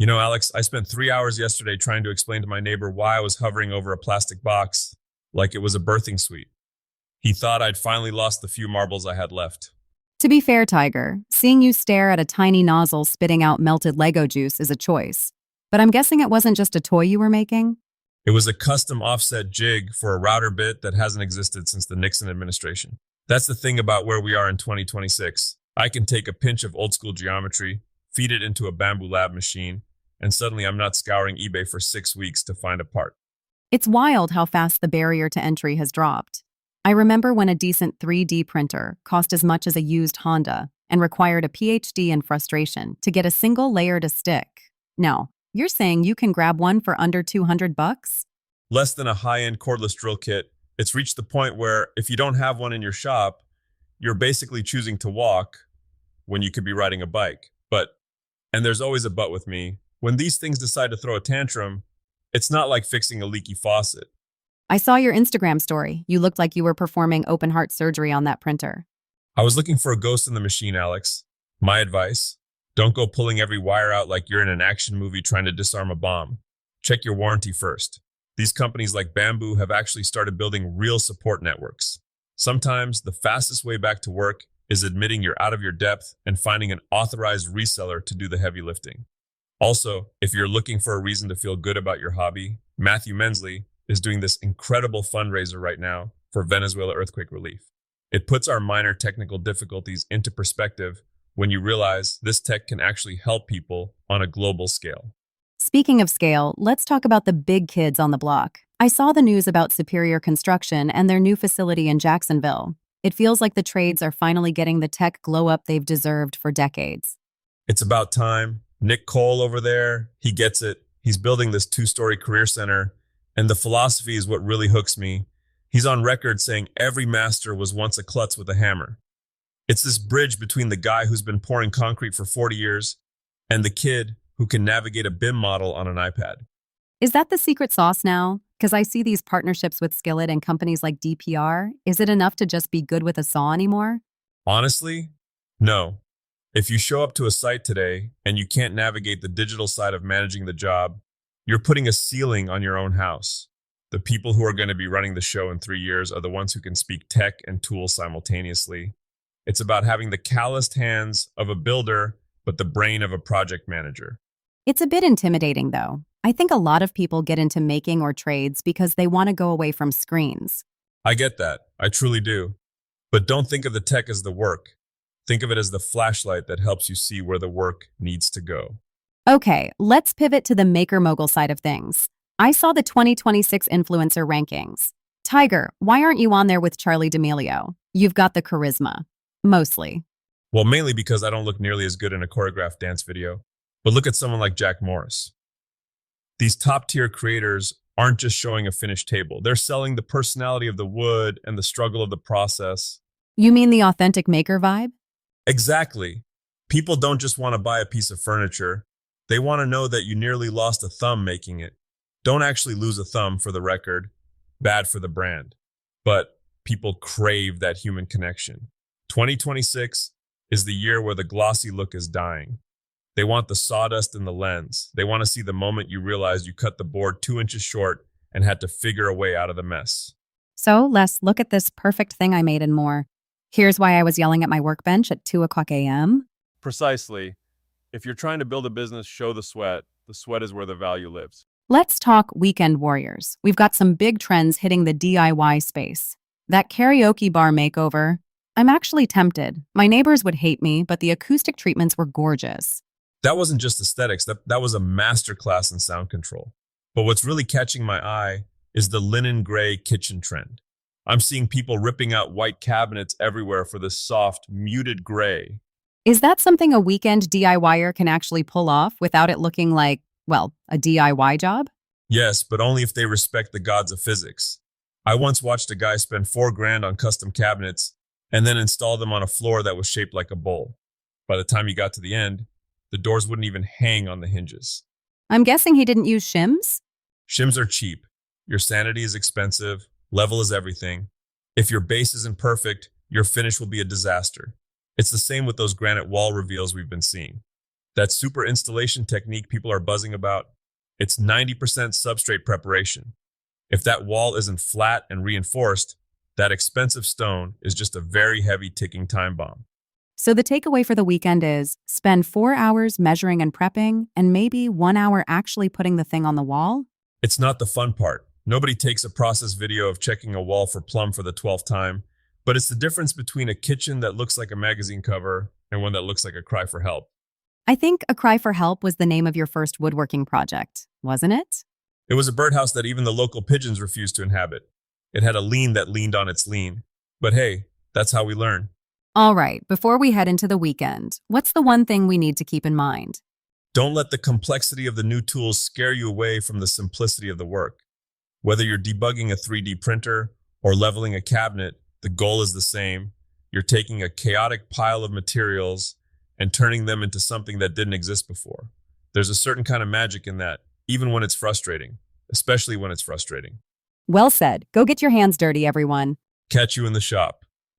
Alex, I spent 3 hours yesterday trying to explain to my neighbor why I was hovering over a plastic box like it was a birthing suite. He thought I'd finally lost the few marbles I had left. To be fair, Tiger, seeing you stare at a tiny nozzle spitting out melted Lego juice is a choice. But I'm guessing it wasn't just a toy you were making? It was a custom offset jig for a router bit that hasn't existed since the Nixon administration. That's the thing about where we are in 2026. I can take a pinch of old school geometry, feed it into a Bamboo Lab machine, and suddenly I'm not scouring eBay for 6 weeks to find a part. It's wild how fast the barrier to entry has dropped. I remember when a decent 3D printer cost as much as a used Honda and required a PhD in frustration to get a single layer to stick. No, you're saying you can grab one for under 200 bucks? Less than a high-end cordless drill kit, it's reached the point where if you don't have one in your shop, you're basically choosing to walk when you could be riding a bike. And there's always a but with me, when these things decide to throw a tantrum, it's not like fixing a leaky faucet. I saw your Instagram story. You looked like you were performing open heart surgery on that printer. I was looking for a ghost in the machine, Alex. My advice, don't go pulling every wire out like you're in an action movie trying to disarm a bomb. Check your warranty first. These companies like Bamboo have actually started building real support networks. Sometimes the fastest way back to work is admitting you're out of your depth and finding an authorized reseller to do the heavy lifting. Also, if you're looking for a reason to feel good about your hobby, Matthew Mensley is doing this incredible fundraiser right now for Venezuela earthquake relief. It puts our minor technical difficulties into perspective when you realize this tech can actually help people on a global scale. Speaking of scale, let's talk about the big kids on the block. I saw the news about Superior Construction and their new facility in Jacksonville. It feels like the trades are finally getting the tech glow up they've deserved for decades. It's about time. Nick Cole over there, he gets it. He's building this 2-story career center, and the philosophy is what really hooks me. He's on record saying every master was once a klutz with a hammer. It's this bridge between the guy who's been pouring concrete for 40 years and the kid who can navigate a BIM model on an iPad. Is that the secret sauce now? Because I see these partnerships with Skillet and companies like DPR. Is it enough to just be good with a saw anymore? Honestly, no. If you show up to a site today and you can't navigate the digital side of managing the job, you're putting a ceiling on your own house. The people who are going to be running the show in 3 years are the ones who can speak tech and tools simultaneously. It's about having the calloused hands of a builder, but the brain of a project manager. It's a bit intimidating, though. I think a lot of people get into making or trades because they want to go away from screens. I get that. I truly do. But don't think of the tech as the work. Think of it as the flashlight that helps you see where the work needs to go. Okay, let's pivot to the maker mogul side of things. I saw the 2026 influencer rankings. Tiger, why aren't you on there with Charlie D'Amelio? You've got the charisma. Mostly. Well, mainly because I don't look nearly as good in a choreographed dance video. But look at someone like Jack Morris. These top-tier creators aren't just showing a finished table. They're selling the personality of the wood and the struggle of the process. You mean the authentic maker vibe? Exactly. People don't just want to buy a piece of furniture. They want to know that you nearly lost a thumb making it. Don't actually lose a thumb, for the record. Bad for the brand. But people crave that human connection. 2026 is the year where the glossy look is dying. They want the sawdust in the lens. They want to see the moment you realize you cut the board 2 inches short and had to figure a way out of the mess. So, Les, look at this perfect thing I made and more. Here's why I was yelling at my workbench at 2 o'clock a.m. Precisely. If you're trying to build a business, show the sweat. The sweat is where the value lives. Let's talk weekend warriors. We've got some big trends hitting the DIY space. That karaoke bar makeover. I'm actually tempted. My neighbors would hate me, but the acoustic treatments were gorgeous. That wasn't just aesthetics, that was a masterclass in sound control. But what's really catching my eye is the linen gray kitchen trend. I'm seeing people ripping out white cabinets everywhere for this soft, muted gray. Is that something a weekend DIYer can actually pull off without it looking like, well, a DIY job? Yes, but only if they respect the gods of physics. I once watched a guy spend $4,000 on custom cabinets and then install them on a floor that was shaped like a bowl. By the time he got to the end, the doors wouldn't even hang on the hinges. I'm guessing he didn't use shims? Shims are cheap. Your sanity is expensive. Level is everything. If your base isn't perfect, your finish will be a disaster. It's the same with those granite wall reveals we've been seeing. That super installation technique people are buzzing about, it's 90% substrate preparation. If that wall isn't flat and reinforced, that expensive stone is just a very heavy ticking time bomb. So the takeaway for the weekend is spend 4 hours measuring and prepping, and maybe 1 hour actually putting the thing on the wall? It's not the fun part. Nobody takes a process video of checking a wall for plumb for the 12th time, but it's the difference between a kitchen that looks like a magazine cover and one that looks like a cry for help. I think A Cry for Help was the name of your first woodworking project, wasn't it? It was a birdhouse that even the local pigeons refused to inhabit. It had a lean that leaned on its lean. But hey, that's how we learn. All right, before we head into the weekend, what's the one thing we need to keep in mind? Don't let the complexity of the new tools scare you away from the simplicity of the work. Whether you're debugging a 3D printer or leveling a cabinet, the goal is the same. You're taking a chaotic pile of materials and turning them into something that didn't exist before. There's a certain kind of magic in that, even when it's frustrating, especially when it's frustrating. Well said. Go get your hands dirty, everyone. Catch you in the shop.